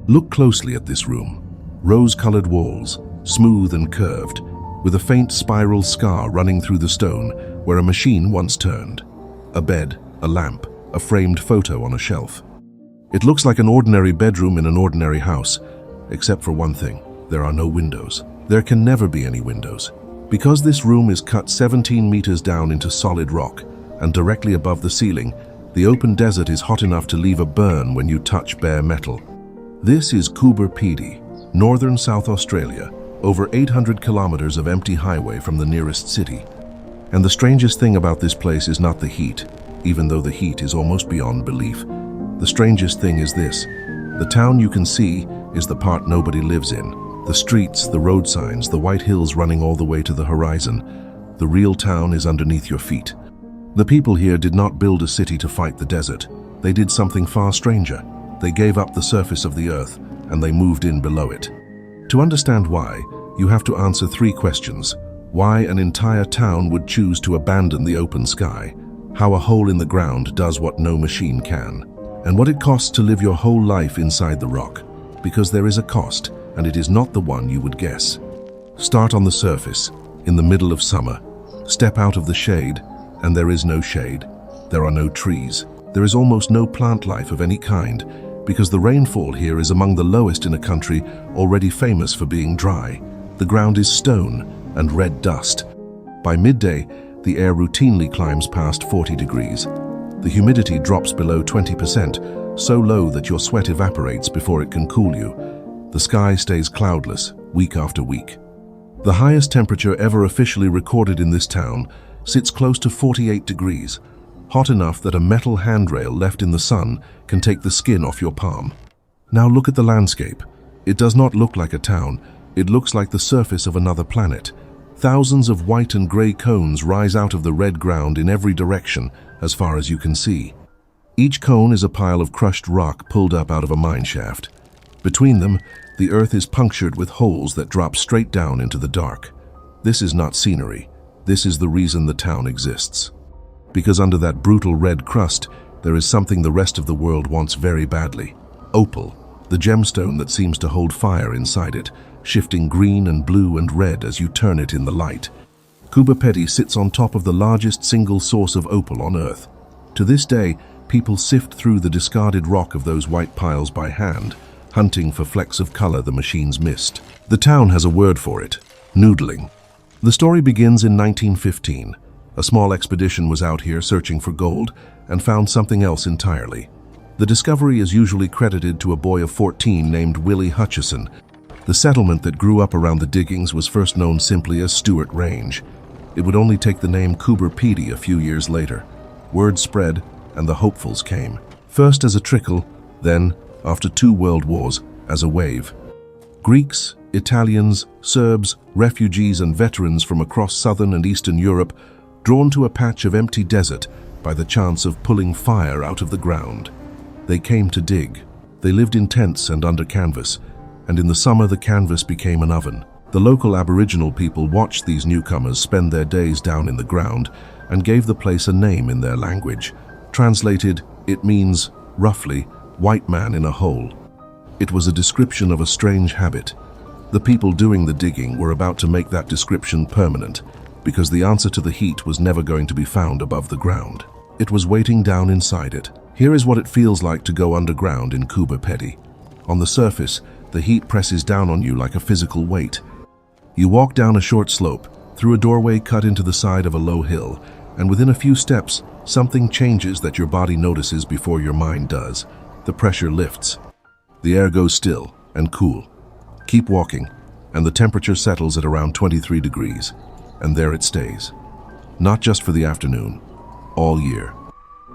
Look closely at this room. Rose-colored walls, smooth and curved, with a faint spiral scar running through the stone where a machine once turned. A bed, a lamp, a framed photo on a shelf. It looks like an ordinary bedroom in an ordinary house, except for one thing: there are no windows. There can never be any windows. Because this room is cut 17 meters down into solid rock, and directly above the ceiling, the open desert is hot enough to leave a burn when you touch bare metal. This is Coober Pedy, northern South Australia, over 800 kilometers of empty highway from the nearest city. And the strangest thing about this place is not the heat, even though the heat is almost beyond belief. The strangest thing is this: the town you can see is the part nobody lives in. The streets, the road signs, the white hills running all the way to the horizon. The real town is underneath your feet. The people here did not build a city to fight the desert. They did something far stranger. They gave up the surface of the earth, and they moved in below it. To understand why, you have to answer three questions. Why an entire town would choose to abandon the open sky, how a hole in the ground does what no machine can, and what it costs to live your whole life inside the rock. Because there is a cost, and it is not the one you would guess. Start on the surface, in the middle of summer. Step out of the shade, and there is no shade. There are no trees. There is almost no plant life of any kind, because the rainfall here is among the lowest in a country already famous for being dry. The ground is stone and red dust. By midday, the air routinely climbs past 40 degrees. The humidity drops below 20%, so low that your sweat evaporates before it can cool you. The sky stays cloudless, week after week. The highest temperature ever officially recorded in this town sits close to 48 degrees, hot enough that a metal handrail left in the sun can take the skin off your palm. Now look at the landscape. It does not look like a town. It looks like the surface of another planet. Thousands of white and gray cones rise out of the red ground in every direction as far as you can see. Each cone is a pile of crushed rock pulled up out of a mine shaft. Between them, the earth is punctured with holes that drop straight down into the dark. This is not scenery. This is the reason the town exists. Because under that brutal red crust, there is something the rest of the world wants very badly. Opal, the gemstone that seems to hold fire inside it, shifting green and blue and red as you turn it in the light. Coober Pedy sits on top of the largest single source of opal on Earth. To this day, people sift through the discarded rock of those white piles by hand, hunting for flecks of color the machines missed. The town has a word for it: noodling. The story begins in 1915. A small expedition was out here searching for gold and found something else entirely. The discovery is usually credited to a boy of 14 named Willie Hutchison. The settlement that grew up around the diggings was first known simply as Stewart Range. It would only take the name Coober Pedy a few years later. Word spread, and the hopefuls came. First as a trickle, then, after 2 world wars, as a wave. Greeks, Italians, Serbs, refugees and veterans from across southern and eastern Europe, drawn to a patch of empty desert by the chance of pulling fire out of the ground. They came to dig. They lived in tents and under canvas, and in the summer the canvas became an oven. The local Aboriginal people watched these newcomers spend their days down in the ground and gave the place a name in their language. Translated, it means, roughly, white man in a hole. It was a description of a strange habit. The people doing the digging were about to make that description permanent, because the answer to the heat was never going to be found above the ground. It was waiting down inside it. Here is what it feels like to go underground in Coober Pedy. On the surface, the heat presses down on you like a physical weight. You walk down a short slope, through a doorway cut into the side of a low hill, and within a few steps, something changes that your body notices before your mind does. The pressure lifts. The air goes still and cool. Keep walking, and the temperature settles at around 23 degrees. And there it stays. Not just for the afternoon, all year.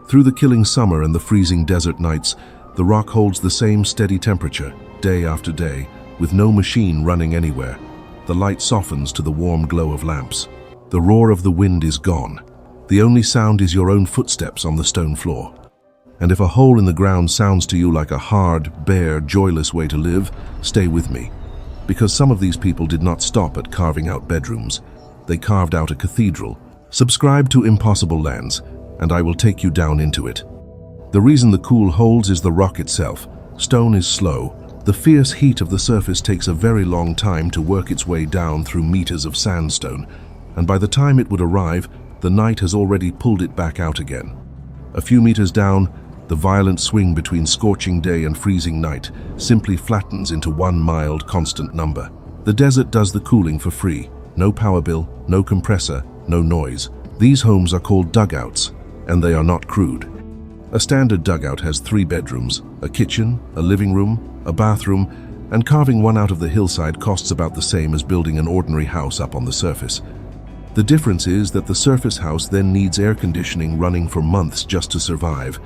Through the killing summer and the freezing desert nights, the rock holds the same steady temperature, day after day, with no machine running anywhere. The light softens to the warm glow of lamps. The roar of the wind is gone. The only sound is your own footsteps on the stone floor. And if a hole in the ground sounds to you like a hard, bare, joyless way to live, stay with me. Because some of these people did not stop at carving out bedrooms. They carved out a cathedral. Subscribe to Impossible Lands, and I will take you down into it. The reason the cool holds is the rock itself. Stone is slow. The fierce heat of the surface takes a very long time to work its way down through meters of sandstone, and by the time it would arrive, the night has already pulled it back out again. A few meters down, the violent swing between scorching day and freezing night simply flattens into one mild, constant number. The desert does the cooling for free. No power bill, no compressor, no noise. These homes are called dugouts, and they are not crude. A standard dugout has 3 bedrooms, a kitchen, a living room, a bathroom, and carving one out of the hillside costs about the same as building an ordinary house up on the surface. The difference is that the surface house then needs air conditioning running for months just to survive,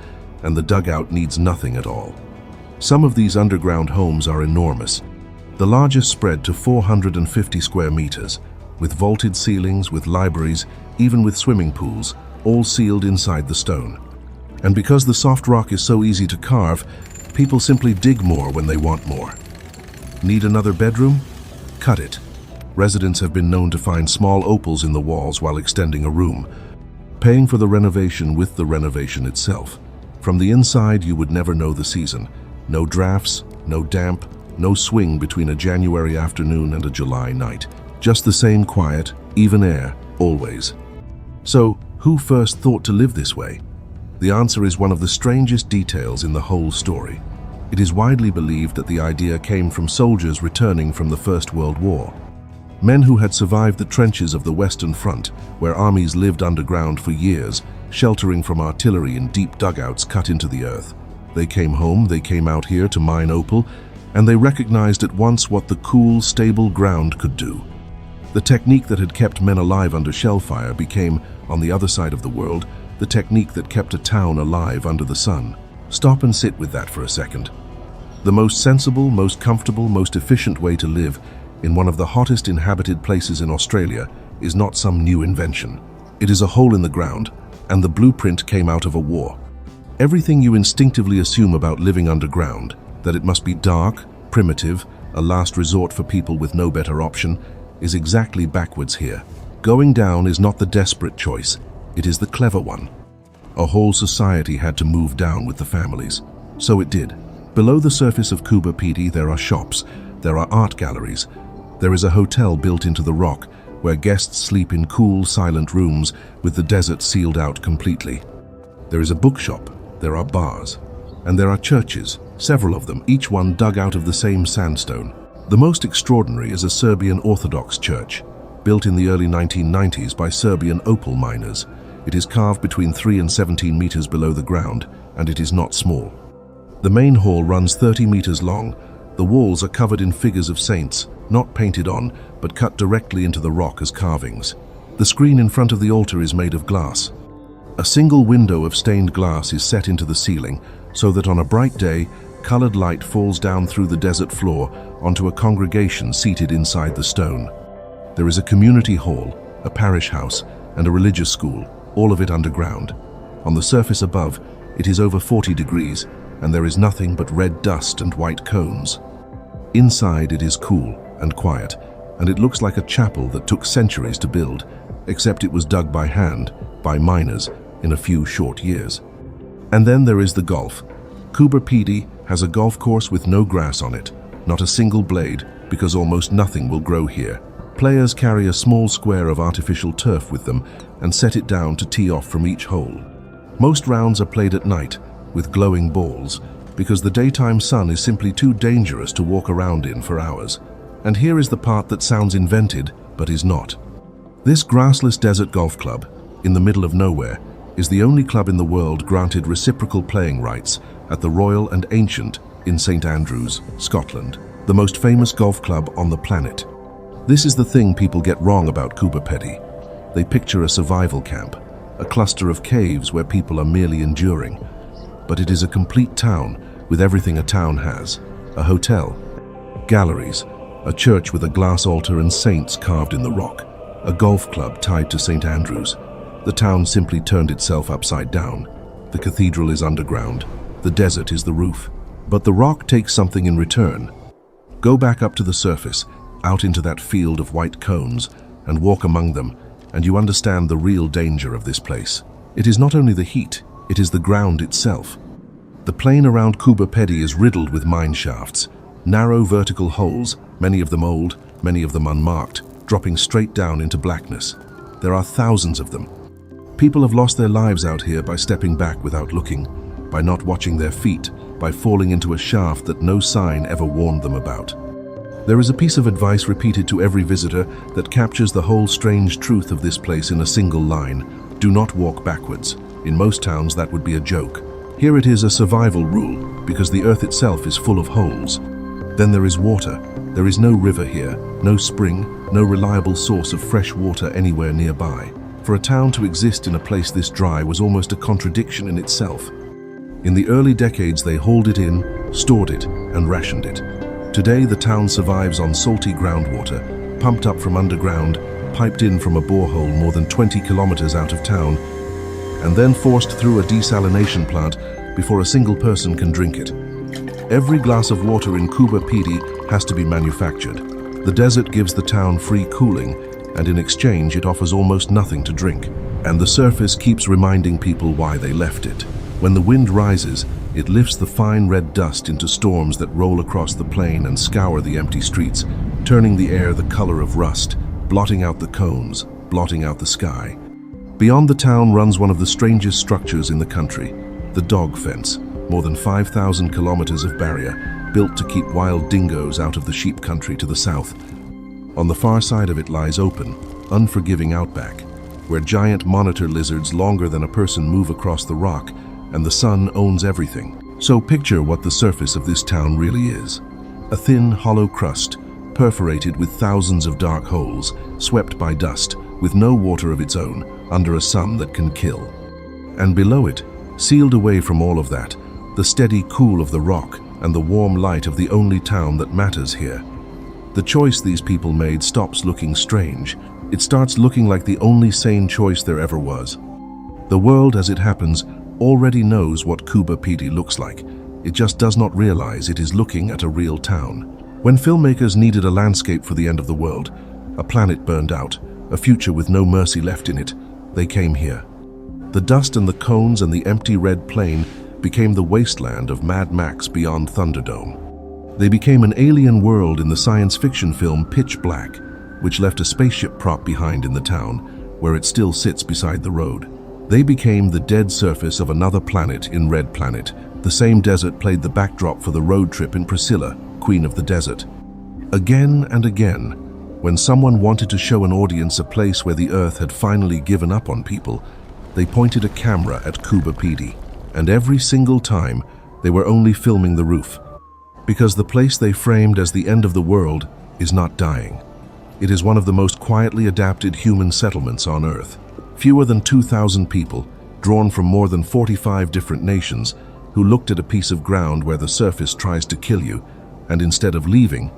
and the dugout needs nothing at all. Some of these underground homes are enormous. The largest spread to 450 square meters, with vaulted ceilings, with libraries, even with swimming pools, all sealed inside the stone. And because the soft rock is so easy to carve, people simply dig more when they want more. Need another bedroom? Cut it. Residents have been known to find small opals in the walls while extending a room, paying for the renovation with the renovation itself. From the inside, you would never know the season. No drafts, no damp, no swing between a January afternoon and a July night. Just the same quiet, even air, always. So, who first thought to live this way? The answer is one of the strangest details in the whole story. It is widely believed that the idea came from soldiers returning from the First World War. Men who had survived the trenches of the Western Front, where armies lived underground for years, sheltering from artillery in deep dugouts cut into the earth. They came home, they came out here to mine opal, and they recognized at once what the cool, stable ground could do. The technique that had kept men alive under shellfire became, on the other side of the world, the technique that kept a town alive under the sun. Stop and sit with that for a second. The most sensible, most comfortable, most efficient way to live in one of the hottest inhabited places in Australia is not some new invention. It is a hole in the ground, and the blueprint came out of a war. Everything you instinctively assume about living underground, that it must be dark, primitive, a last resort for people with no better option, is exactly backwards here. Going down is not the desperate choice, it is the clever one. A whole society had to move down with the families. So it did. Below the surface of Coober Pedy there are shops, there are art galleries. There is a hotel built into the rock where guests sleep in cool, silent rooms with the desert sealed out completely. There is a bookshop, there are bars, and there are churches, several of them, each one dug out of the same sandstone. The most extraordinary is a Serbian Orthodox church, built in the early 1990s by Serbian opal miners. It is carved between 3 and 17 meters below the ground, and it is not small. The main hall runs 30 meters long. The walls are covered in figures of saints, not painted on, but cut directly into the rock as carvings. The screen in front of the altar is made of glass. A single window of stained glass is set into the ceiling, so that on a bright day, colored light falls down through the desert floor onto a congregation seated inside the stone. There is a community hall, a parish house, and a religious school, all of it underground. On the surface above, it is over 40 degrees, and there is nothing but red dust and white cones. Inside it is cool and quiet, and it looks like a chapel that took centuries to build, except it was dug by hand, by miners, in a few short years. And then there is the golf. Coober Pedy has a golf course with no grass on it, not a single blade, because almost nothing will grow here. Players carry a small square of artificial turf with them and set it down to tee off from each hole. Most rounds are played at night, with glowing balls, because the daytime sun is simply too dangerous to walk around in for hours. And here is the part that sounds invented, but is not. This grassless desert golf club, in the middle of nowhere, is the only club in the world granted reciprocal playing rights at the Royal and Ancient in St Andrews, Scotland, the most famous golf club on the planet. This is the thing people get wrong about Coober Pedy. They picture a survival camp, a cluster of caves where people are merely enduring. But it is a complete town with everything a town has: a hotel, galleries, a church with a glass altar and saints carved in the rock, a golf club tied to St Andrews. The town simply turned itself upside down. The cathedral is underground. The desert is the roof. But the rock takes something in return. Go back up to the surface, out into that field of white cones, and walk among them, and you understand the real danger of this place. It is not only the heat, it is the ground itself. The plain around Coober Pedy is riddled with mine shafts. Narrow vertical holes, many of them old, many of them unmarked, dropping straight down into blackness. There are thousands of them. People have lost their lives out here by stepping back without looking, by not watching their feet, by falling into a shaft that no sign ever warned them about. There is a piece of advice repeated to every visitor that captures the whole strange truth of this place in a single line. Do not walk backwards. In most towns, that would be a joke. Here it is a survival rule, because the earth itself is full of holes. Then there is water. There is no river here, no spring, no reliable source of fresh water anywhere nearby. For a town to exist in a place this dry was almost a contradiction in itself. In the early decades, they hauled it in, stored it, and rationed it. Today, the town survives on salty groundwater, pumped up from underground, piped in from a borehole more than 20 kilometers out of town, and then forced through a desalination plant before a single person can drink it. Every glass of water in Coober Pedy has to be manufactured. The desert gives the town free cooling, and in exchange it offers almost nothing to drink. And the surface keeps reminding people why they left it. When the wind rises, it lifts the fine red dust into storms that roll across the plain and scour the empty streets, turning the air the color of rust, blotting out the cones, blotting out the sky. Beyond the town runs one of the strangest structures in the country, the dog fence, more than 5,000 kilometers of barrier, built to keep wild dingoes out of the sheep country to the south. On the far side of it lies open, unforgiving Outback, where giant monitor lizards longer than a person move across the rock, and the sun owns everything. So picture what the surface of this town really is. A thin, hollow crust, perforated with thousands of dark holes, swept by dust, with no water of its own, under a sun that can kill. And below it, sealed away from all of that, the steady cool of the rock and the warm light of the only town that matters here. The choice these people made stops looking strange. It starts looking like the only sane choice there ever was. The world, as it happens, already knows what Coober Pedy looks like. It just does not realize it is looking at a real town. When filmmakers needed a landscape for the end of the world, a planet burned out, a future with no mercy left in it, they came here. The dust and the cones and the empty red plain became the wasteland of Mad Max Beyond Thunderdome. They became an alien world in the science fiction film Pitch Black, which left a spaceship prop behind in the town, where it still sits beside the road. They became the dead surface of another planet in Red Planet. The same desert played the backdrop for the road trip in Priscilla, Queen of the Desert. Again and again, when someone wanted to show an audience a place where the earth had finally given up on people, they pointed a camera at Coober Pedy, and every single time they were only filming the roof. Because the place they framed as the end of the world is not dying. It is one of the most quietly adapted human settlements on Earth. Fewer than 2,000 people, drawn from more than 45 different nations, who looked at a piece of ground where the surface tries to kill you, and instead of leaving,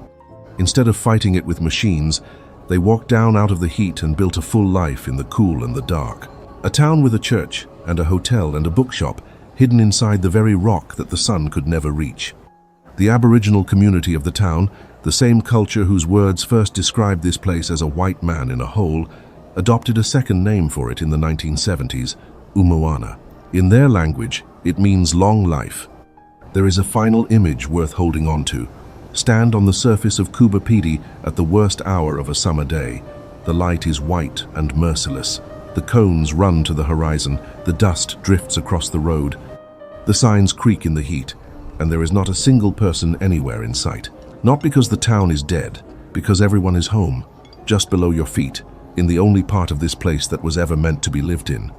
instead of fighting it with machines, they walked down out of the heat and built a full life in the cool and the dark. A town with a church and a hotel and a bookshop hidden inside the very rock that the sun could never reach. The Aboriginal community of the town, the same culture whose words first described this place as a white man in a hole, adopted a second name for it in the 1970s, Umoona. In their language, it means long life. There is a final image worth holding on to. Stand on the surface of Coober Pedy at the worst hour of a summer day. The light is white and merciless. The cones run to the horizon. The dust drifts across the road. The signs creak in the heat, and there is not a single person anywhere in sight. Not because the town is dead, because everyone is home, just below your feet, in the only part of this place that was ever meant to be lived in.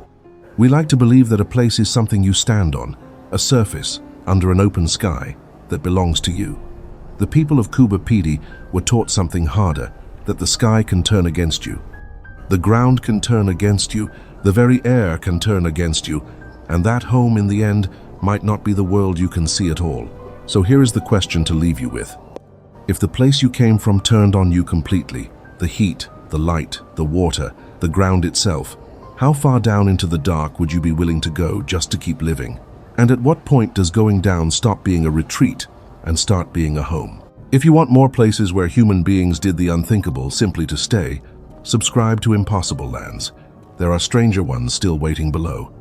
We like to believe that a place is something you stand on, a surface, under an open sky, that belongs to you. The people of Coober Pedy were taught something harder, that the sky can turn against you. The ground can turn against you, the very air can turn against you, and that home in the end might not be the world you can see at all. So here is the question to leave you with. If the place you came from turned on you completely, the heat, the light, the water, the ground itself, how far down into the dark would you be willing to go just to keep living? And at what point does going down stop being a retreat and start being a home? If you want more places where human beings did the unthinkable simply to stay, subscribe to Impossible Lands. There are stranger ones still waiting below.